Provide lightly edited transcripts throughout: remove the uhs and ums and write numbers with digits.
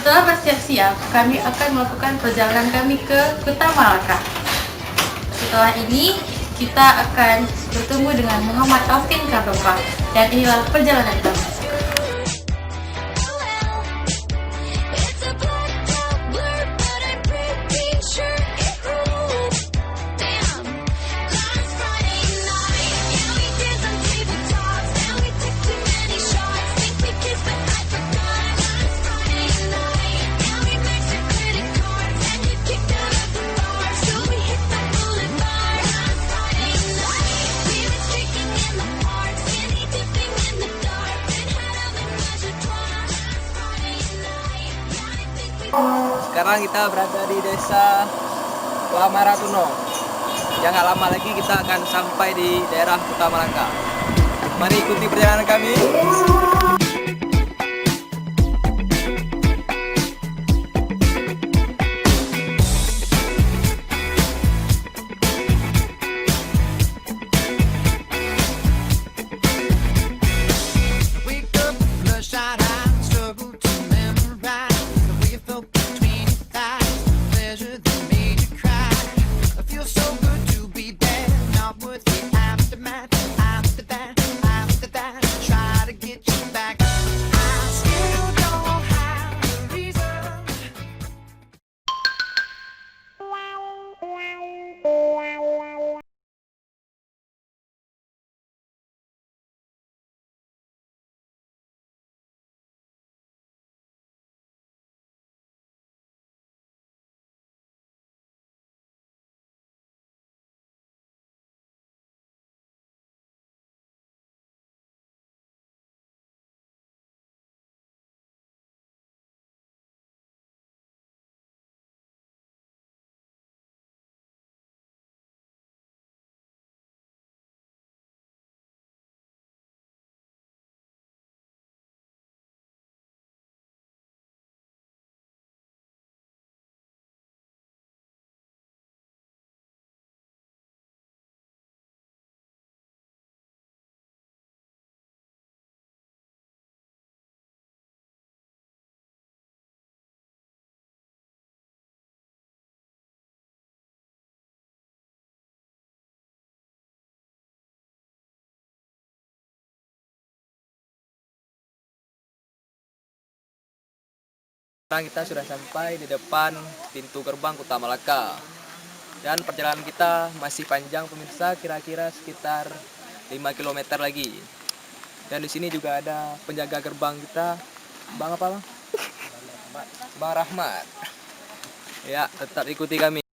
Setelah bersiap-siap, kami akan melakukan perjalanan kami ke Kota Malaka. Setelah ini, kita akan bertemu dengan Muhammad Alvin Kardopa, dan inilah perjalanan kami. Sekarang kita berada di desa Lamaratuno. Yang gak lama lagi kita akan sampai di daerah Kota Malaka. Mari ikuti perjalanan kami. Sekarang kita sudah sampai di depan pintu gerbang Kota Malaka. Dan perjalanan kita masih panjang pemirsa, kira-kira sekitar 5 km lagi. Dan di sini juga ada penjaga gerbang kita, Bang apa Bang? Bang Rahmat. Ya, tetap ikuti kami.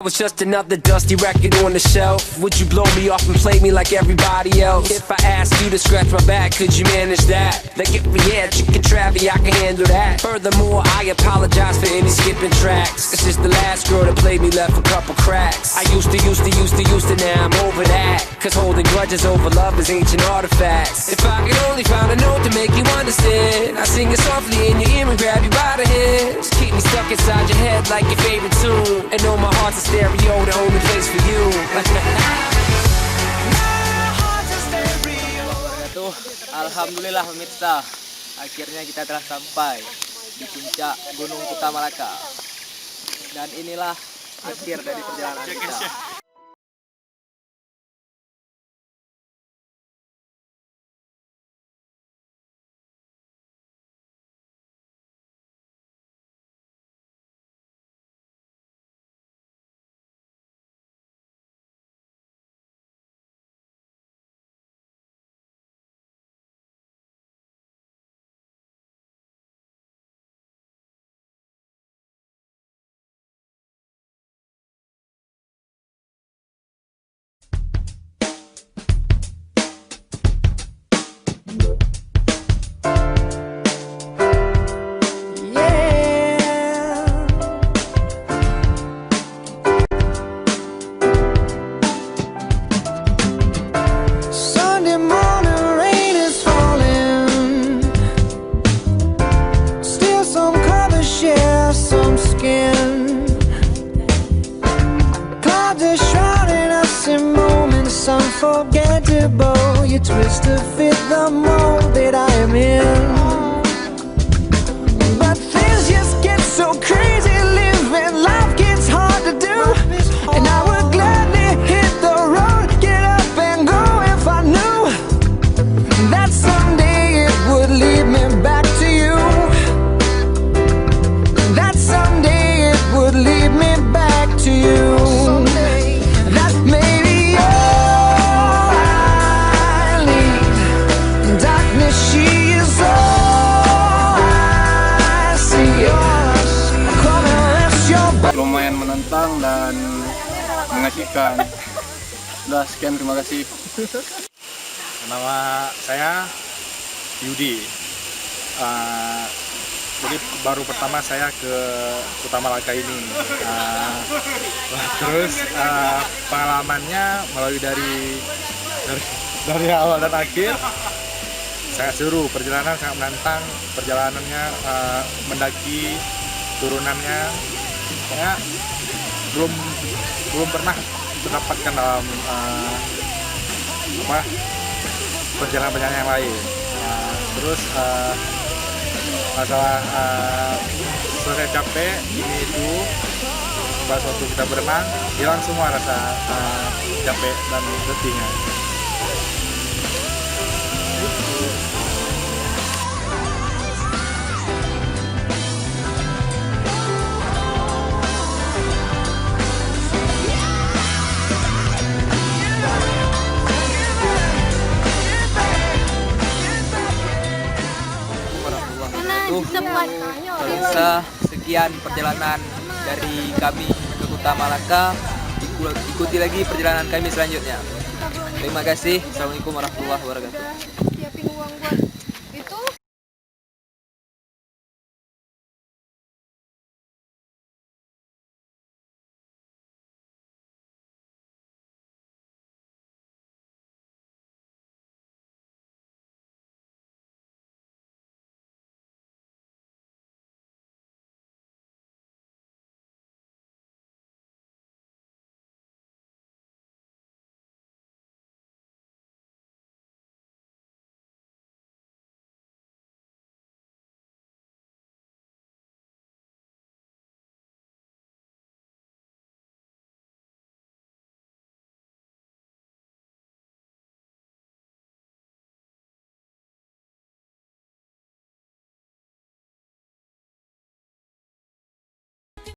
Was just another dusty record on the shelf. Would you blow me off and play me like everybody else? If I asked you to scratch my back, could you manage that? Like if we had chicken travy, I can handle that. Furthermore, I apologize for any skipping tracks. It's just the last girl that played me left a couple cracks. I used to, now I'm over that. Cause holding grudges over love is ancient artifacts. If I could only find a note to make you understand, I sing it softly in your ear and grab you by the hands. Keep me stuck inside your head like your favorite tune. And know my heart's a stereo, the only place for you. Alhamdulillah pemirsa, akhirnya kita telah sampai di puncak Gunung Kota Malaka. Dan inilah akhir dari perjalanan kita. unforgettable. You twist to fit the mold that I am in. But things just get so crazy, living life gets hard to do. And I would gladly hit the road, get up and go if I knew that someday it would lead me back to you. That someday it would lead me back to you. That maybe all I need. Darkness, she is all I see. Come and rest your Lumayan menantang dan mengasihkan. Sudah, sekian, terima kasih. Nama saya Yudi. Jadi baru pertama saya ke Kota Malaka ini. Terus pengalamannya melalui dari awal dan akhir sangat seru. Perjalanan sangat menantang. Perjalanannya mendaki turunannya, saya belum pernah mendapatkan dalam perjalanan-perjalanan yang lain. Terus masalah selesai capek ini itu pas waktu kita berenang hilang semua rasa capek dan letihnya. Pemirsa, sekian perjalanan dari kami ke Kota Malaka. Ikuti lagi perjalanan kami selanjutnya. Terima kasih. Assalamualaikum warahmatullahi wabarakatuh.